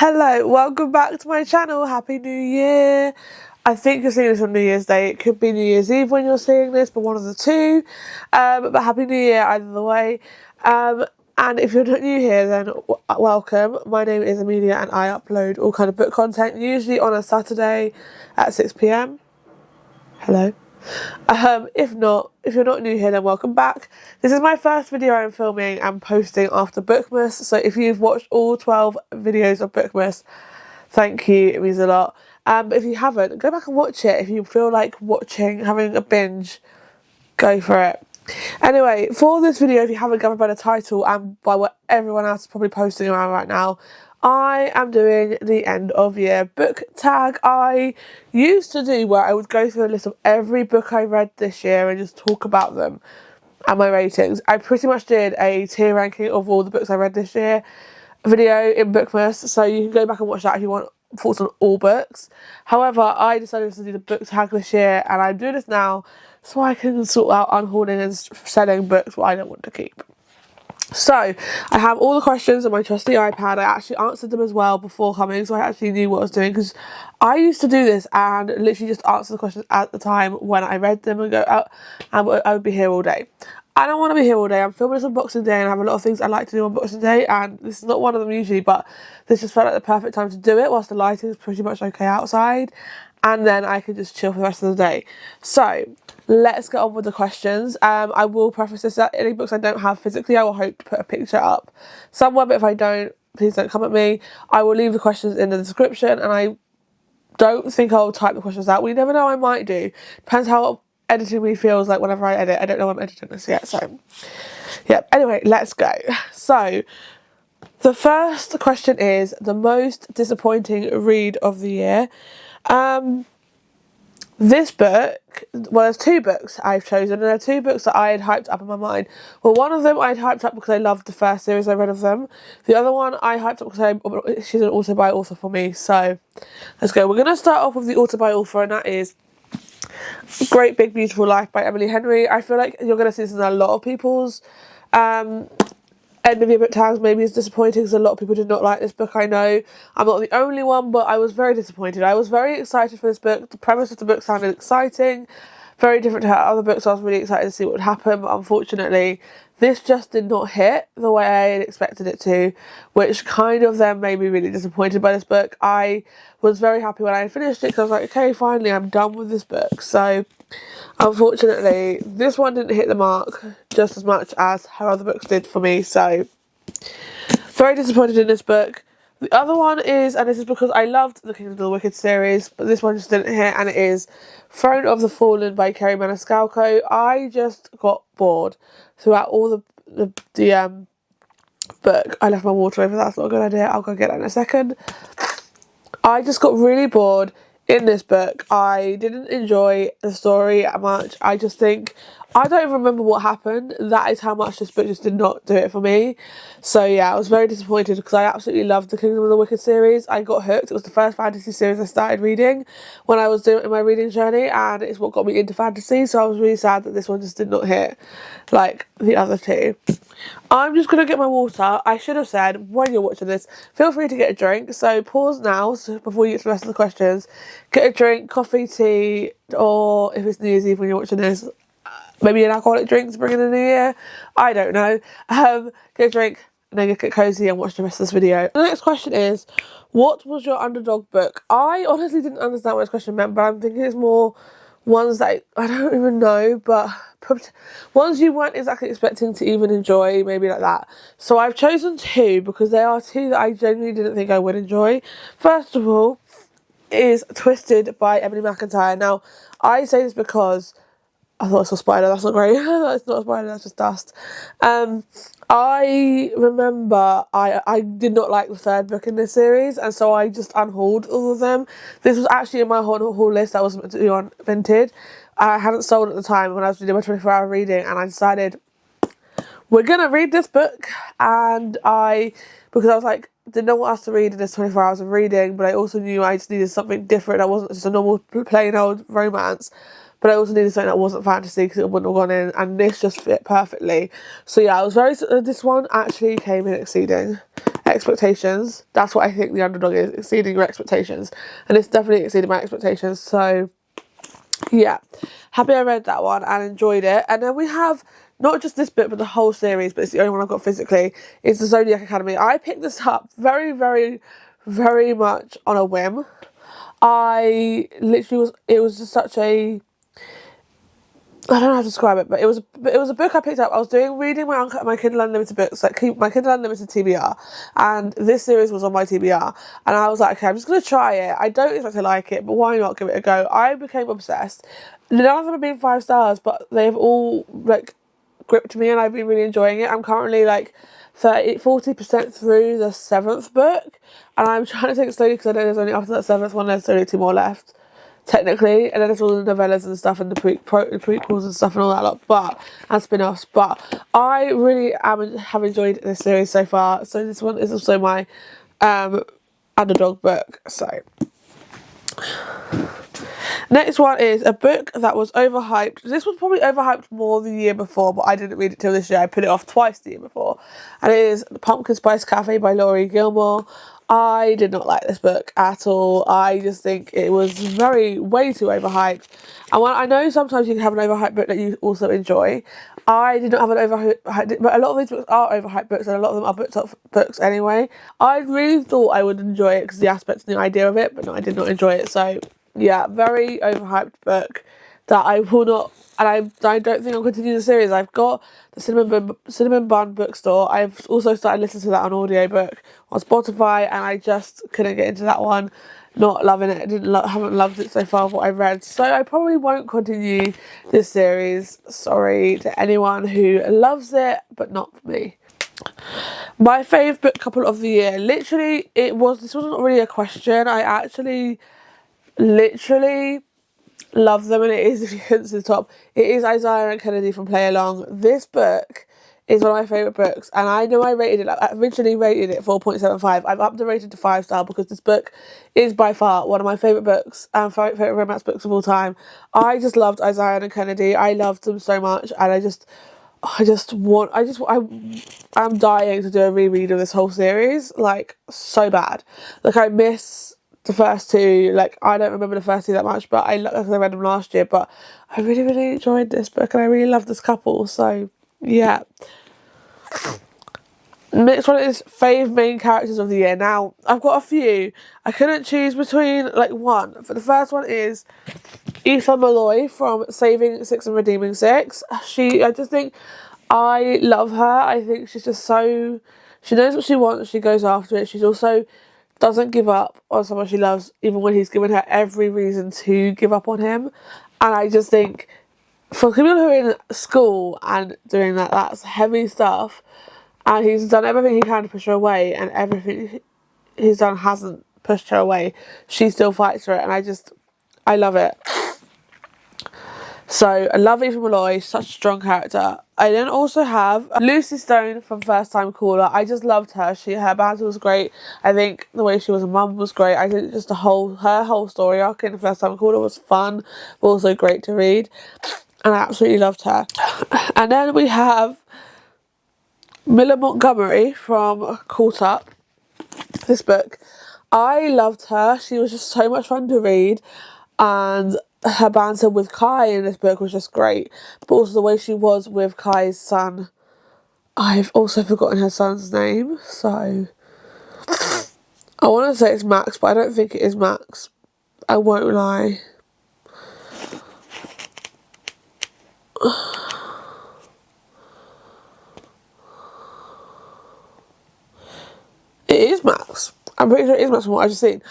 Hello, welcome back to my channel. Happy New Year. I think you're seeing this on New Year's Day. It could be New Year's Eve when you're seeing this, but one of the two. But Happy New Year either the way. And if you're not new here, then welcome. My name is Amelia and I upload all kind of book content, usually on a Saturday at 6 p.m. Hello. If you're not new here, then welcome back. This is my first video I'm filming and posting after Bookmas, so if you've watched all 12 videos of Bookmas, thank you, it means a lot. But if you haven't, go back and watch it. If you feel like having a binge, go for it. Anyway, for this video, if you haven't gathered by the title and by what everyone else is probably posting around right now, I am doing the end of year book tag. I used to do where I would go through a list of every book I read this year and just talk about them and my ratings. I pretty much did a tier ranking of all the books I read this year video in Bookmas, so you can go back and watch that if you want thoughts on all books. However, I decided to do the book tag this year, and I'm doing this now so I can sort out unhoarding and selling books what I don't want to keep. So, I have all the questions on my trusty iPad. I actually answered them as well before coming, so I actually knew what I was doing, because I used to do this and literally just answer the questions at the time when I read them and go out, and I would be here all day. I don't want to be here all day. I'm filming this on Boxing Day and I have a lot of things I like to do on Boxing Day, and this is not one of them usually, but this just felt like the perfect time to do it whilst the lighting is pretty much okay outside, and then I can just chill for the rest of the day. So let's get on with the questions. I will preface this that any books I don't have physically, I will hope to put a picture up somewhere, but if I don't, please don't come at me. I will leave the questions in the description, and I don't think I'll type the questions out. We never know, I might do. Depends how editing me feels like whenever I edit. I don't know when I'm editing this yet, so yeah. Anyway, let's go. So the first question is the most disappointing read of the year. This book, well, there's two books I've chosen, and there are two books that I had hyped up in my mind. Well, one of them I had hyped up because I loved the first series I read of them. The other one I hyped up because she's an auto-buy author for me. So let's go. We're going to start off with the auto-buy author, and that is Great Big Beautiful Life by Emily Henry. I feel like you're going to see this in a lot of people's end of year book tags. Maybe it's disappointing because a lot of people did not like this book. I know I'm not the only one, but I was very disappointed. I was very excited for this book. The premise of the book sounded exciting, very different to her other books. I was really excited to see what would happen, but unfortunately this just did not hit the way I had expected it to, which kind of then made me really disappointed by this book. I was very happy when I finished it because I was like, okay, finally I'm done with this book. So unfortunately this one didn't hit the mark just as much as her other books did for me, so very disappointed in this book. The other one is, and this is because I loved the Kingdom of the Wicked series, but this one just didn't hit, and it is Throne of the Fallen by Kerry Maniscalco. I just got bored throughout all the book. I left my water over, that's not a good idea, I'll go get that in a second. I just got really bored in this book. I didn't enjoy the story that much. I just think, I don't even remember what happened. That is how much this book just did not do it for me. So yeah, I was very disappointed because I absolutely loved the Kingdom of the Wicked series. I got hooked. It was the first fantasy series I started reading when I was doing my reading journey, and it's what got me into fantasy. So I was really sad that this one just did not hit like the other two. I'm just going to get my water. I should have said, when you're watching this, feel free to get a drink. So pause now before you get to the rest of the questions. Get a drink, coffee, tea, or if it's New Year's Eve when you're watching this, maybe an alcoholic drink to bring in the new year. I don't know. Get a drink and then get cozy and watch the rest of this video. The next question is, what was your underdog book? I honestly didn't understand what this question meant, but I'm thinking it's more ones that I don't even know, but ones you weren't exactly expecting to even enjoy, maybe like that. So I've chosen two because they are two that I genuinely didn't think I would enjoy. First of all is Twisted by Emily McIntyre. Now, I say this because I thought I saw a spider, that's not great. It's not a spider, that's just dust. I remember I did not like the third book in this series, and so I just unhauled all of them. This was actually in my haul list that was meant to be on Vinted. I hadn't sold at the time when I was doing my 24-hour reading, and I decided we're gonna read this book, and because I was like, didn't know what else to read in this 24 hours of reading, but I also knew I just needed something different. I wasn't just a normal plain old romance. But I also needed something that wasn't fantasy because it wouldn't have gone in, and this just fit perfectly. So yeah, I was very, this one actually came in exceeding expectations. That's what I think the underdog is, exceeding your expectations. And it's definitely exceeded my expectations. So yeah, happy I read that one and enjoyed it. And then we have not just this book but the whole series, but it's the only one I've got physically. It's the Zodiac Academy. I picked this up very, very, very much on a whim. It was just such a, I don't know how to describe it, but it was a book I picked up. I was reading my Kindle Unlimited books, like my Kindle Unlimited TBR, and this series was on my TBR, and I was like, okay, I'm just gonna try it. I don't expect to like it, but why not give it a go? I became obsessed. None of them have been 5 stars, but they've all like gripped me, and I've been really enjoying it. I'm currently like 40% through the 7th book, and I'm trying to take it slowly because I know there's only, after that 7th one, there's only 2 more left, technically, and then it's all the novellas and stuff and the prequels and stuff and all that lot, and spin-offs. But I really have enjoyed this series so far. So this one is also my underdog book. So next one is a book that was overhyped. This was probably overhyped more the year before, but I didn't read it till this year. I put it off twice the year before, and it is Pumpkin Spice Cafe by Laurie Gilmore. I did not like this book at all. I just think it was way too overhyped. And when I know sometimes you can have an overhyped book that you also enjoy, I did not have an overhyped, but a lot of these books are overhyped books, and a lot of them are booked up books anyway. I really thought I would enjoy it because the aspects and the idea of it, but no, I did not enjoy it. So yeah, very overhyped book that I will not, and I don't think I'll continue the series. I've got the Cinnamon Bun bookstore. I've also started listening to that on audiobook on Spotify, and I just couldn't get into that one. Not loving it. Haven't loved it so far, what I've read. So I probably won't continue this series. Sorry to anyone who loves it, but not for me. My fave book couple of the year. Literally, this wasn't really a question. I actually literally love them, and it is, if you couldn't see the top, it is Isaiah and Kennedy from Play Along. This book is one of my favourite books, and I know I originally rated it 4.75. I've upped the rating to 5 star because this book is by far one of my favourite books and favourite romance books of all time. I just loved Isaiah and Kennedy. I loved them so much, and I'm dying to do a reread of this whole series, like, so bad. Like, I miss the first 2, like, I don't remember the first 2 that much, but I read them last year, but I really, really enjoyed this book, and I really love this couple, so yeah. Next one is fave main characters of the year. Now, I've got a few. I couldn't choose between, like, one. But the first one is Aoife Malloy from Saving 6 and Redeeming 6. I just think I love her. I think she's just so, she knows what she wants, she goes after it. She's also doesn't give up on someone she loves, even when he's given her every reason to give up on him. And I just think, for people who are in school and doing that's heavy stuff, and he's done everything he can to push her away, and everything he's done hasn't pushed her away, she still fights for it, and I love it. So I love Aoife Malloy, such a strong character. I then also have Lucy Stone from First Time Caller. I just loved her. Her banter was great. I think the way she was a mum was great. I think just her whole story arc in First Time Caller was fun, but also great to read. And I absolutely loved her. And then we have Miller Montgomery from Caught Up. This book, I loved her. She was just so much fun to read, and her banter with Kai in this book was just great, but also the way she was with Kai's son. I've also forgotten her son's name, so I want to say it's Max, but I don't think it is Max. I won't lie. It is Max. I'm pretty sure it is Max from what I've just seen.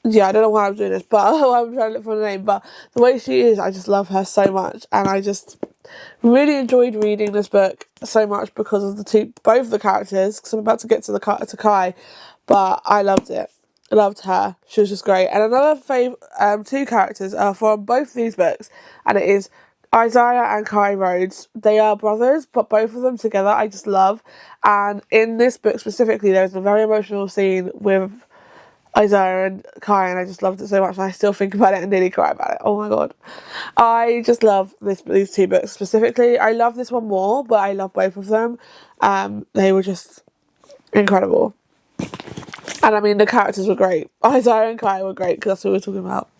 Yeah, I don't know why I'm doing this, but I'm trying to look for the name. But the way she is, I just love her so much, and I just really enjoyed reading this book so much because of both the characters. Because I'm about to get to Kai, but I loved it. I loved her. She was just great. And another favourite 2 characters are from both these books, and it is Isaiah and Kai Rhodes. They are brothers, but both of them together I just love. And in this book specifically, there's a very emotional scene with Isaiah and Kai, and I just loved it so much, and I still think about it and nearly cry about it. Oh my god. I just love these 2 books specifically. I love this one more, but I love both of them. They were just incredible. And I mean, the characters were great. Isaiah and Kai were great because that's what we're talking about.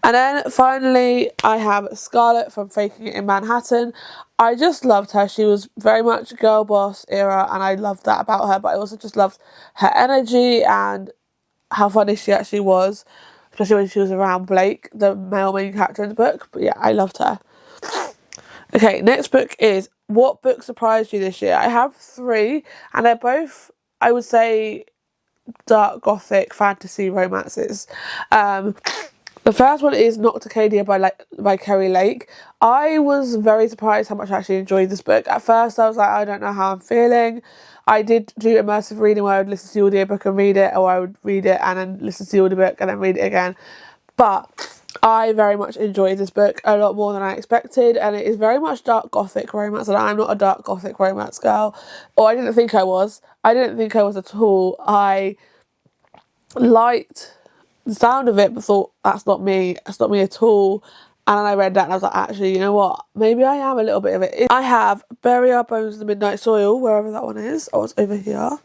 And then finally, I have Scarlett from Faking It in Manhattan. I just loved her. She was very much girl boss era, and I loved that about her. But I also just loved her energy and how funny she actually was, especially when she was around Blake, the male main character in the book. But yeah, I loved her. Okay, next book is What Book Surprised You This Year? I have 3, and they're both, I would say, dark gothic fantasy romances. The first one is Nocturcadia by Kerry Lake. I was very surprised how much I actually enjoyed this book. At first I was like, I don't know how I'm feeling. I did do immersive reading where I would listen to the audiobook and read it, or I would read it and then listen to the audiobook and then read it again. But I very much enjoyed this book a lot more than I expected, and it is very much dark gothic romance, and I'm not a dark gothic romance girl, or I didn't think I was. I didn't think I was at all. I liked the sound of it, but thought, that's not me at all. And then I read that and I was like, actually, you know what, maybe I am a little bit of it. I have Bury Our Bones in the Midnight Soil, wherever that one is. Oh, it's over here.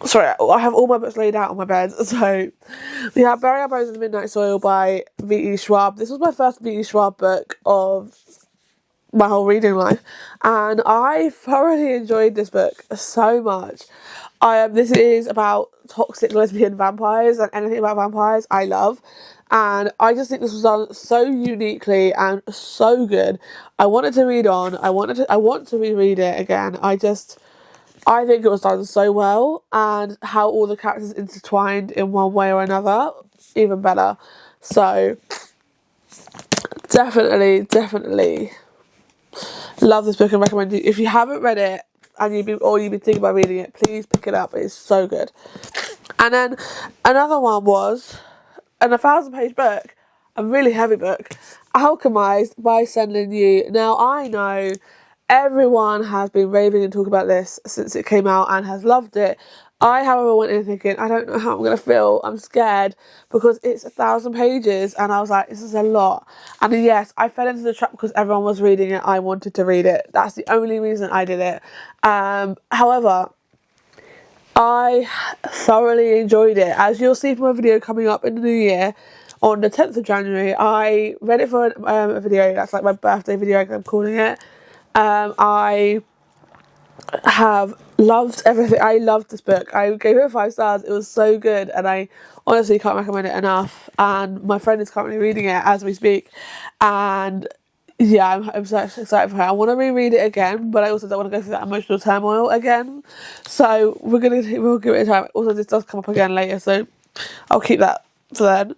Sorry, I have all my books laid out on my bed. So we have Bury Our Bones in the Midnight Soil by V.E. Schwab. This was my first V.E. Schwab book of my whole reading life, and I thoroughly enjoyed this book so much. This is about toxic lesbian vampires, and anything about vampires I love, and I just think this was done so uniquely and so good. I wanted to read on. I want to reread it again. I think it was done so well, and how all the characters intertwined in one way or another, even better. So definitely love this book and recommend it. If you haven't read it and you've been thinking about reading it, please pick it up. It's so good. And then another one was a 1,000-page book, a really heavy book, Alchemized by Senlin Yu. Now, I know everyone has been raving and talking about this since it came out and has loved it. I, however, went in thinking, I don't know how I'm going to feel. I'm scared because it's 1,000 pages, and I was like, this is a lot. And yes, I fell into the trap because everyone was reading it. I wanted to read it. That's the only reason I did it. However, I thoroughly enjoyed it. As you'll see from a video coming up in the new year, on the 10th of January, I read it for a video. That's like my birthday video, I'm calling it. I have loved everything. I loved this book. I gave it 5 stars. It was so good, and I honestly can't recommend it enough. And my friend is currently reading it as we speak, and yeah, I'm so excited for her. I want to reread it again, but I also don't want to go through that emotional turmoil again. So we'll give it a time. Also, this does come up again later, so I'll keep that for then.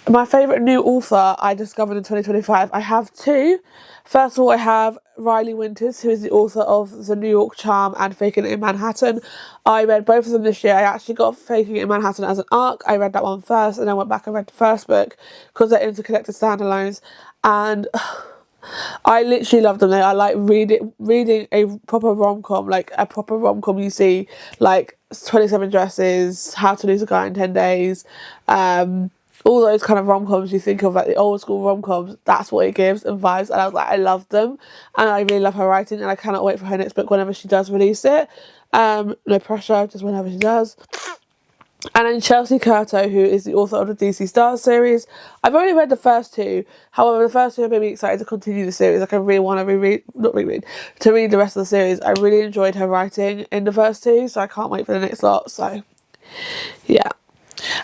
My favourite new author I discovered in 2025. I have 2. First of all, I have Riley Winters, who is the author of The New York Charm and Faking It in Manhattan. I read both of them this year. I actually got Faking It in Manhattan as an arc. I read that one first, and then went back and read the first book because they're interconnected standalones. And I literally love them. I like reading a proper rom-com, like a proper rom-com you see, like 27 Dresses, How to Lose a Guy in 10 Days, all those kind of rom-coms you think of, like the old school rom-coms. That's what it gives and vibes, and I was like, I love them, and I really love her writing, and I cannot wait for her next book whenever she does release it. No pressure, just whenever she does. And then Chelsea Curto, who is the author of the DC Stars series. I've only read the first 2. However, the first 2 made me excited to continue the series. Like, I really want to read the rest of the series. I really enjoyed her writing in the first 2, so I can't wait for the next lot. So, yeah.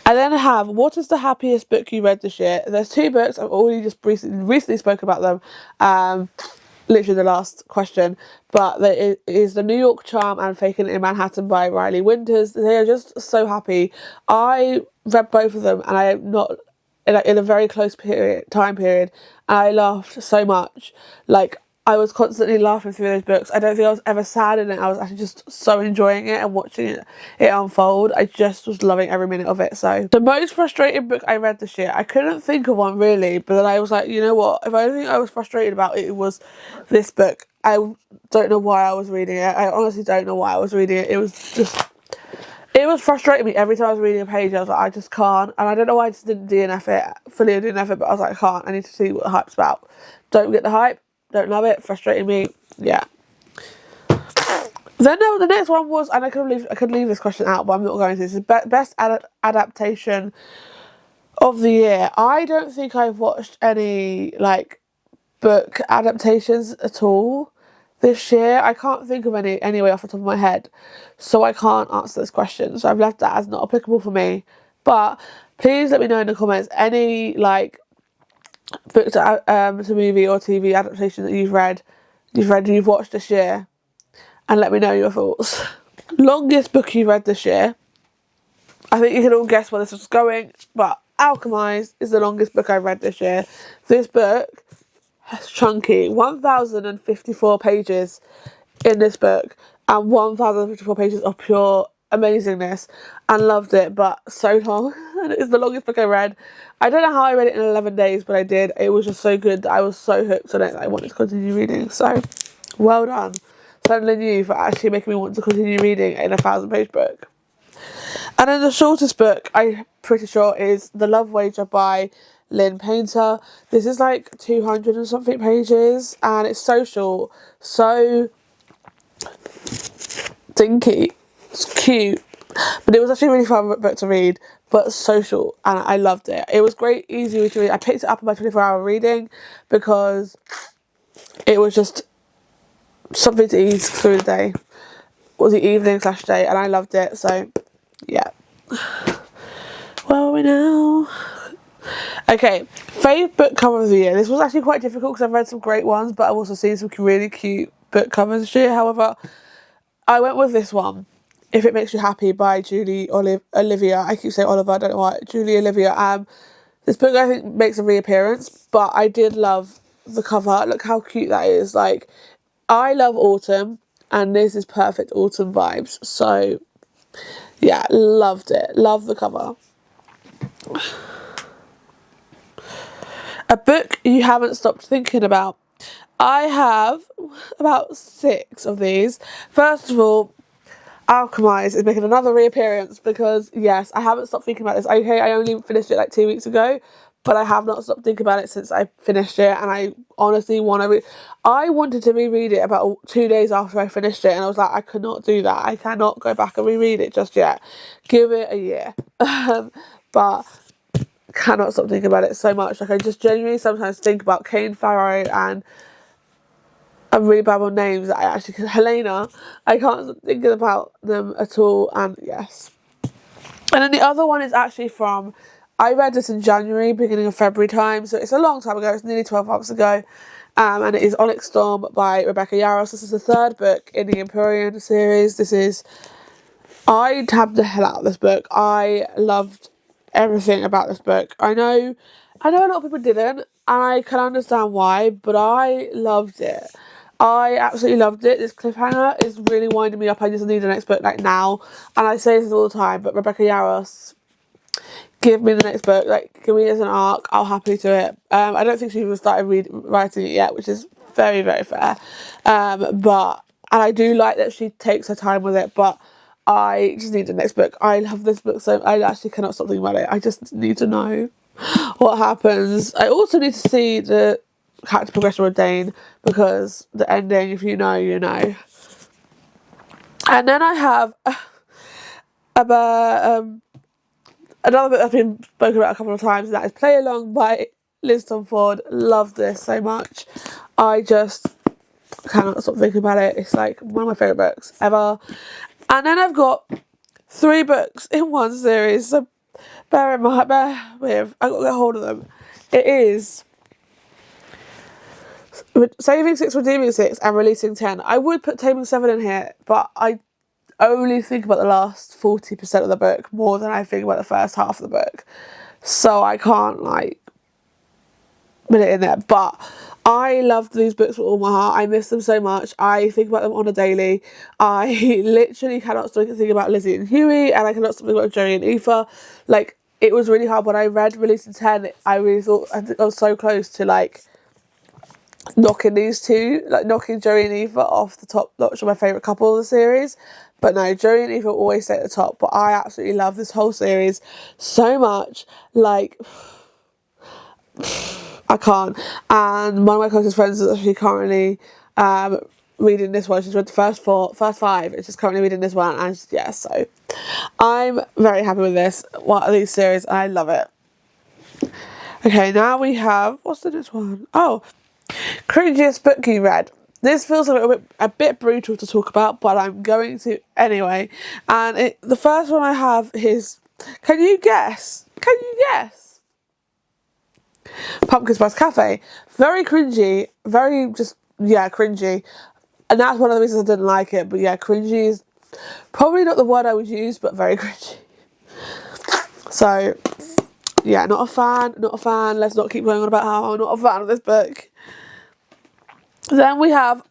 I then have, what is the happiest book you read this year? There's 2 books. I've already just recently spoke about them. Literally the last question, but it is The New York Charm and Faking It in Manhattan by Riley Winters. They are just so happy. I read both of them, and I am not in a very close time period, and I laughed so much. Like, I was constantly laughing through those books. I don't think I was ever sad in it. I was actually just so enjoying it and watching it unfold. I just was loving every minute of it. So the most frustrating book I read this year, I couldn't think of one really, but then I was like, you know what? If anything I was frustrated about, it was this book. I don't know why I was reading it. I honestly don't know why I was reading it. It was frustrating me every time I was reading a page. I was like, I just can't. And I don't know why I just didn't fully DNF it, but I was like, I can't. I need to see what the hype's about. Don't get the hype. Don't love it. Frustrating me. Yeah. Then the next one was, and I could leave this question out, but I'm not going to. This is best adaptation of the year. I don't think I've watched any like book adaptations at all this year. I can't think of any anyway off the top of my head, so I can't answer this question. So I've left that as not applicable for me. But please let me know in the comments any like book to movie or TV adaptation that you've watched this year, and let me know your thoughts. Longest book you read this year. I think you can all guess where this is going, but Alchemized is the longest book I've read this year. This book has chunky 1,054 pages in this book, and 1,054 pages of pure amazingness, and loved it, but so long. And it is the longest book I read. I don't know how I read it in 11 days, but I did. It was just so good that I was so hooked on it that I wanted to continue reading. So, well done, Sandlin you, for actually making me want to continue reading in a 1,000-page book. And then the shortest book, I'm pretty sure, is The Love Wager by Lynn Painter. This is like 200 and something pages, and it's so short, so dinky, it's cute, but it was actually a really fun book to read, but so short, and I loved it. It was great, easy to read. I picked it up in my 24-hour reading because it was just something to ease through the day, or the evening/day, and I loved it. So yeah. Where are we now? Okay, fave book cover of the year. This was actually quite difficult because I've read some great ones, but I've also seen some really cute book covers this year. However, I went with this one, If It Makes You Happy by Julie Olivia. I keep saying Oliver, I don't know why. Julie Olivia. This book I think makes a reappearance, but I did love the cover. Look how cute that is. Like, I love autumn, and this is perfect autumn vibes. So yeah, loved it. Love the cover. A book you haven't stopped thinking about. I have about 6 of these. First of all, Alchemized is making another reappearance because, yes, I haven't stopped thinking about this. Okay, I only finished it like 2 weeks ago, but I have not stopped thinking about it since I finished it, and I honestly want to I wanted to reread it about 2 days after I finished it, and I was like, I could not do that. I cannot go back and reread it just yet. Give it a year. But cannot stop thinking about it so much. Like, I just genuinely sometimes think about Kane Farrow, and I'm really bad on names. Helena. I can't stop thinking about them at all. And yes. And then the other one is actually from, I read this in January, beginning of February time, so it's a long time ago. It's nearly 12 months ago. And it is Onyx Storm by Rebecca Yarros. This is the 3rd book in the Empyrean series. I tabbed the hell out of this book. I loved everything about this book. I know a lot of people didn't, and I can understand why, but I loved it. I absolutely loved it. This cliffhanger is really winding me up. I just need the next book like now, and I say this all the time, but Rebecca Yarros, give me the next book. Like, give me it as an arc. I'll happily do it. I don't think she even started writing it yet, which is very, very fair. And I do like that she takes her time with it, but I just need the next book. I love this book so I actually cannot stop thinking about it. I just need to know what happens. I also need to see the character progression with Dane, because the ending, if you know, you know. And then I have another book that's been spoken about a couple of times, and that is Play Along by Liz Tomford. Love this so much. I just cannot stop thinking about it. It's like one of my favourite books ever. And then I've got 3 books in one series, so bear with, I've got to get hold of them. It is Saving 6, Redeeming 6, and Releasing 10. I would put Taming 7 in here, but I only think about the last 40% of the book more than I think about the first half of the book. So I can't, like, put it in there. But I loved these books with all my heart. I miss them so much. I think about them on a daily. I literally cannot stop thinking about Lizzie and Huey, and I cannot stop thinking about Joey and Aoife. Like, it was really hard when I read Releasing 10. I really thought I was so close to, like, knocking these two, like knocking Joey and Aoife off the top notch of my favourite couple of the series. But no, Joey and Aoife always stay at the top. But I absolutely love this whole series so much. Like, I can't. And one of my closest friends is actually currently reading this one. She's read the first five, and she's currently reading this one, and yeah, so I'm very happy with this one of these series. I love it. Okay, now we have, what's the next one? Oh, cringiest book you read. This feels a bit brutal to talk about, but I'm going to anyway. And the first one I have is, can you guess? Pumpkin Spice Cafe. Very cringy, very just, yeah, cringy. And that's one of the reasons I didn't like it. But yeah, cringy is probably not the word I would use, but very cringy. So, yeah, not a fan. Let's not keep going on about how I'm not a fan of this book. Then we have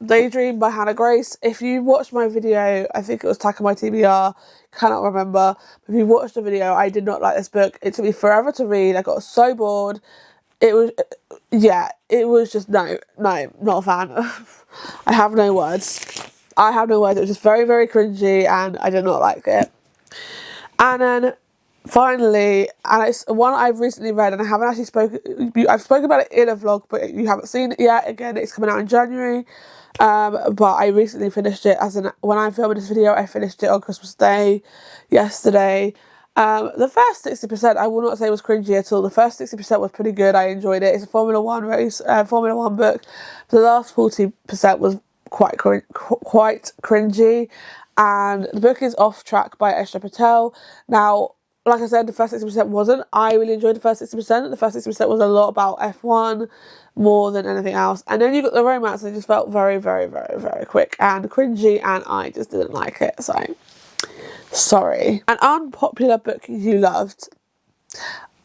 Daydream by Hannah Grace. If you watched my video, I think it was Tackle My TBR, cannot remember. If you watched the video, I did not like this book. It took me forever to read. I got so bored. It was just, no, not a fan. I have no words. It was just very, very cringy, and I did not like it. And then finally, and it's one I've recently read, and I haven't actually I've spoken about it in a vlog, but you haven't seen it yet. Again, it's coming out in January. But I recently finished it, when I'm filming this video, I finished it on Christmas Day, yesterday. The first 60%, I will not say was cringy at all. The first 60% was pretty good. I enjoyed it. It's a Formula One race, Formula One book. The last 40% was quite cringy, and the book is Off Track by Esther Patel. Now, like I said, the first 60% wasn't. I really enjoyed the first 60%. The first 60% was a lot about F1 more than anything else. And then you got the romance, and it just felt very, very, very, very quick and cringy, and I just didn't like it. So, sorry. An unpopular book you loved.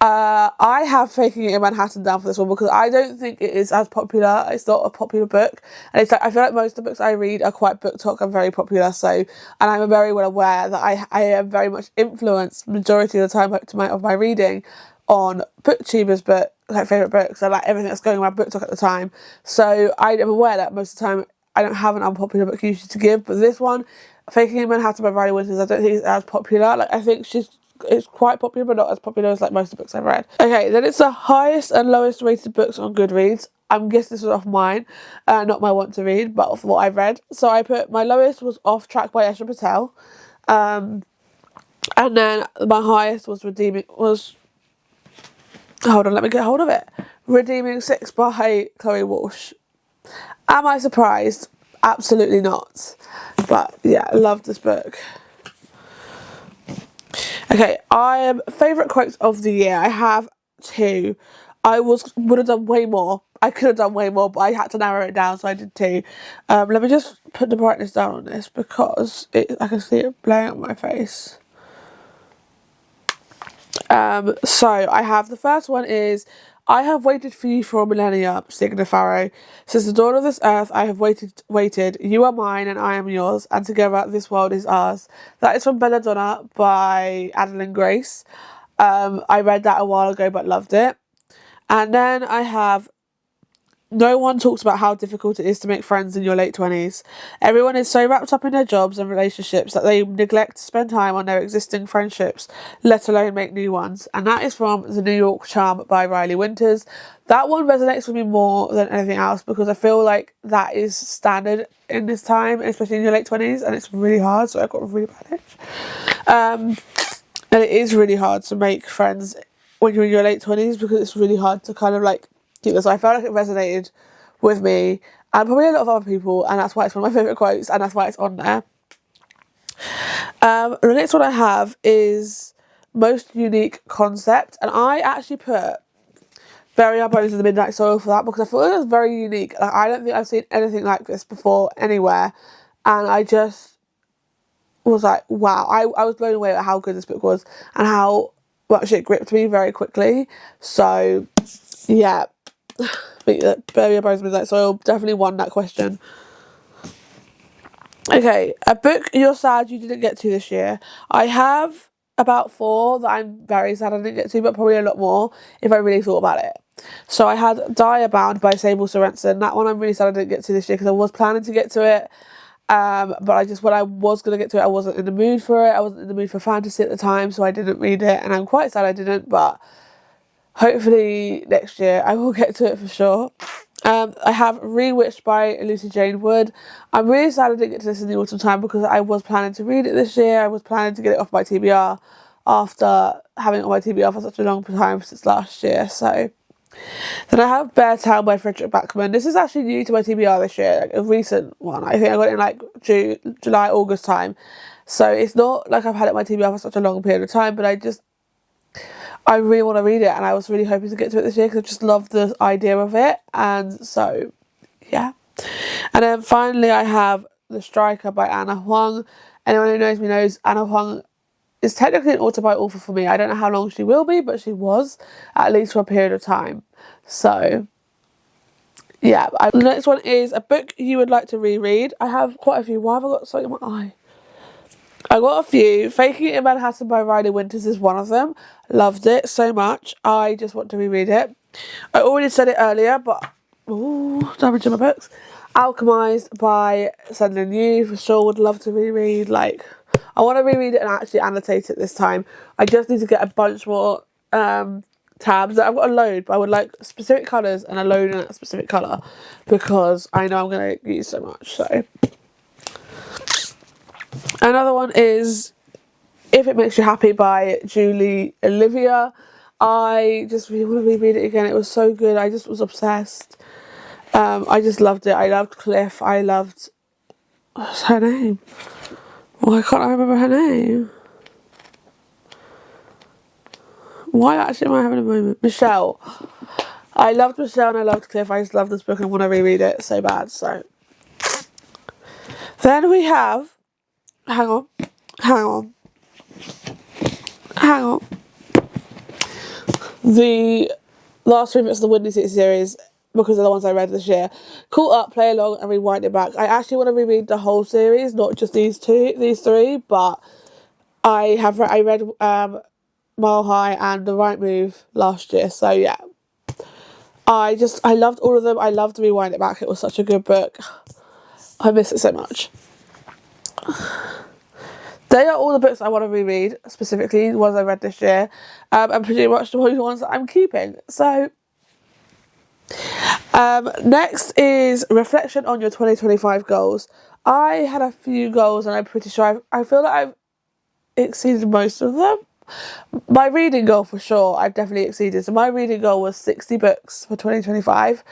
I have Faking It in Manhattan down for this one because I don't think it is as popular. It's not a popular book, and it's like, I feel like most of the books I read are quite book talk and very popular. So, and I'm very well aware that I am very much influenced majority of the time of my reading on booktubers' favourite books and like everything that's going around book talk at the time. So I am aware that most of the time I don't have an unpopular book usually to give, but this one, Faking It in Manhattan by Riley Winters, I don't think it's as popular. Like, I think it's quite popular, but not as popular as like most of the books I've read. Okay, then it's the highest and lowest rated books on Goodreads. I'm guessing this was off mine, not my want to read, but off what I've read. So I put, my lowest was Off Track by Esther Patel, and then my highest was hold on, let me get hold of it. Redeeming 6 by Chloe Walsh. Am I surprised? Absolutely not. But yeah, I love this book. Okay, favourite quotes of the year. I have 2. Would have done way more. I could have done way more, but I had to narrow it down, so I did 2. Let me just put the brightness down on this because I can see it blowing up my face. So I have, the first one is, I have waited for you for a millennia, Signa Farrow. Since the dawn of this earth, I have waited. You are mine and I am yours, and together this world is ours. That is from Belladonna by Adeline Grace. I read that a while ago but loved it. And then I have, no one talks about how difficult it is to make friends in your late 20s. Everyone is so wrapped up in their jobs and relationships that they neglect to spend time on their existing friendships, let alone make new ones. And that is from The New York Charm by Riley Winters. That one resonates with me more than anything else because I feel like that is standard in this time, especially in your late 20s, and it's really hard, so I've got a really bad itch. And it is really hard to make friends when you're in your late 20s because it's really hard to kind of like keep this. So I felt like it resonated with me and probably a lot of other people, and that's why it's one of my favourite quotes, and that's why it's on there. The next one I have is most unique concept, and I actually put Bury Our Bones in the Midnight Soil for that because I thought it was very unique. Like, I don't think I've seen anything like this before anywhere, and I just was like, wow. I was blown away at how good this book was and how much it gripped me very quickly. So yeah, Bury Your Bones in the Midnight Soil definitely won that question. Okay, a book you're sad you didn't get to this year. I have about 4 that I'm very sad I didn't get to, but probably a lot more if I really thought about it. So I had Diabound by Sable Sorensen. That one I'm really sad I didn't get to this year because I was planning to get to it. But when I was going to get to it, I wasn't in the mood for it. I wasn't in the mood for fantasy at the time, so I didn't read it. And I'm quite sad I didn't, but hopefully next year I will get to it for sure. I have Rewitched by Lucy Jane Wood. I'm really sad I didn't get to this in the autumn time because I was planning to read it this year. I was planning to get it off my TBR after having it on my TBR for such a long time since last year. So then I have Bear Town by Frederick Backman. This is actually new to my TBR this year, like a recent one. I think I got it in like July, August time. So it's not like I've had it on my TBR for such a long period of time, but I really want to read it, and I was really hoping to get to it this year because I just love the idea of it. And so, yeah. And then finally I have The Striker by Anna Huang. Anyone who knows me knows Anna Huang is technically an author for me. I don't know how long she will be, but she was, at least for a period of time. So, yeah. The next one is a book you would like to reread. I have quite a few. Why have I got something in my eye? I got a few. Faking It in Manhattan by Riley Winters is one of them. Loved it so much. I just want to reread it. I already said it earlier, but damaging my books. Alchemized by Sending You, for sure. Would love to reread. Like, I want to reread it and actually annotate it this time. I just need to get a bunch more tabs. I've got a load, but I would like specific colours and a load in a specific colour because I know I'm going to use so much. So another one is If It Makes You Happy by Julie Olivia. I just really want to reread it again. It was so good. I just was obsessed. I just loved it. I loved Cliff. I loved... What's her name? Why can't I remember her name? Why actually am I having a moment? Michelle. I loved Michelle and I loved Cliff. I just love this book and want to reread it so bad. So then we have... Hang on. The last 3 books of the Windy City series, because they're the ones I read this year. Caught Up, Play Along, and Rewind It Back. I actually want to reread the whole series, not just these three, but I read Mile High and The Right Move last year, so yeah. I loved all of them. I loved Rewind It Back. It was such a good book. I miss it so much. They are all the books I want to reread, specifically the ones I read this year, and pretty much the ones that I'm keeping. So, next is reflection on your 2025 goals. I had a few goals and I'm pretty sure I feel like I've exceeded most of them. My reading goal, for sure, I've definitely exceeded. So my reading goal was 60 books for 2025.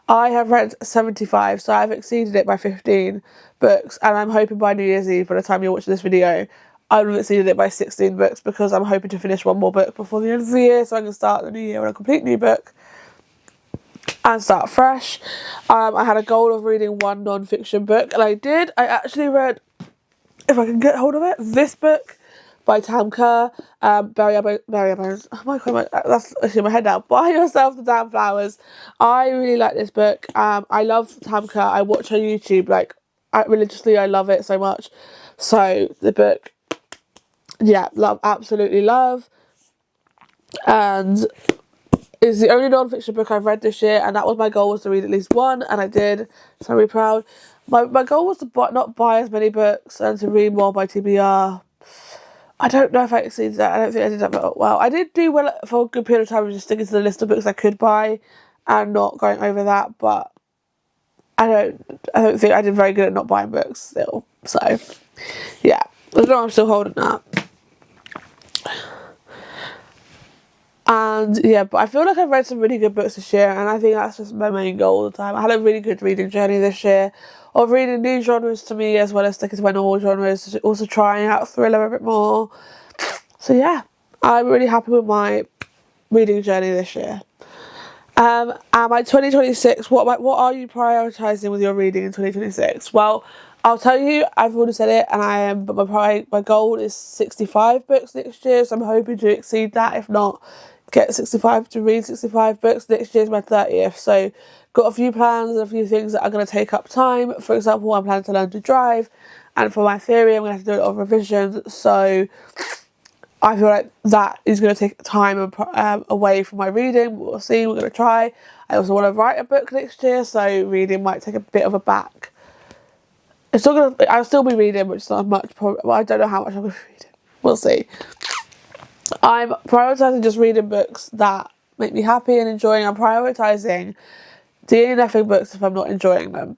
I have read 75, so I've exceeded it by 15 books. And I'm hoping by New Year's Eve, by the time you're watching this video, I would have exceeded it by 16 books because I'm hoping to finish one more book before the end of the year so I can start the new year with a complete new book and start fresh. I had a goal of reading one non-fiction book, and I did. I actually read, if I can get hold of it, this book by Tam Kerr, Bury Our Bones. Oh my god, that's actually in my head now. Buy Yourself the Damn Flowers. I really like this book. I love Tam Kerr. I watch her YouTube religiously. I love it so much. So the book, yeah, absolutely love. And it's the only non-fiction book I've read this year, and that was my goal, was to read at least one, and I did. So I'm really proud. My goal was to not buy as many books and to read more by TBR. I don't know if I exceeded that. I don't think I did that well. I did do well for a good period of time, just sticking to the list of books I could buy and not going over that, but I don't think I did very good at not buying books still. So, yeah. I don't know, I'm still holding that. And yeah, but I feel like I've read some really good books this year, and I think that's just my main goal all the time. I had a really good reading journey this year of reading new genres to me as well as sticking to my normal genres, also trying out thriller a bit more. So yeah, I'm really happy with my reading journey this year. And my 2026, what are you prioritising with your reading in 2026? Well, I'll tell you, I've already said it, and but my goal is 65 books next year, so I'm hoping to exceed that, if not read 65 books. Next year is my 30th, so got a few plans and a few things that are going to take up time. For example, I'm planning to learn to drive, and for my theory I'm going to have to do a lot of revision, so I feel like that is going to take time away from my reading. We'll see, we're going to try. I also want to write a book next year, so reading might take a bit of a back. I'll still be reading, but it's not much. Well, I don't know how much I'm going to be reading. We'll see. I'm prioritising just reading books that make me happy and enjoying. I'm prioritising DNFing books if I'm not enjoying them,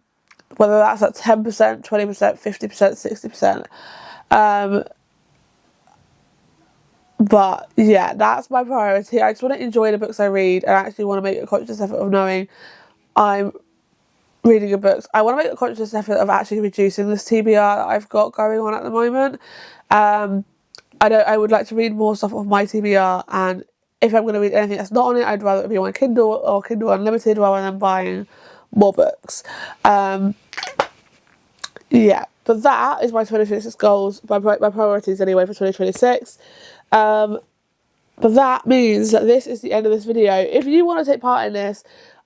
whether that's at 10%, 20%, 50%, 60%. But yeah, that's my priority. I just want to enjoy the books I read and actually want to make a conscious effort of knowing I'm reading good books. I want to make a conscious effort of actually reducing this TBR that I've got going on at the moment. I would like to read more stuff off my TBR, and if I'm going to read anything that's not on it, I'd rather it be on my Kindle or Kindle Unlimited rather than buying more books. Yeah, but that is my 2026 goals, my priorities anyway for 2026. But that means that this is the end of this video. If you want to take part in this,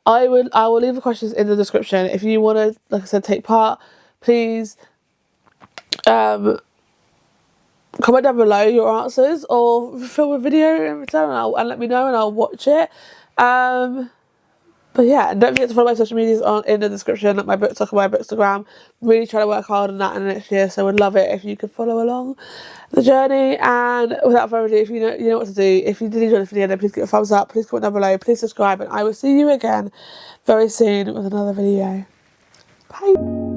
I will leave the questions in the description. If you want to, like I said, take part, please comment down below your answers or film a video in return and let me know and I'll watch it. But yeah, and don't forget to follow my social medias in the description, like my BookTok and my Bookstagram. Really trying to work hard on that in the next year, so would love it if you could follow along the journey. And without further ado, if you know what to do, if you did enjoy this video, then please give it a thumbs up, please comment down below, please subscribe, and I will see you again very soon with another video. Bye.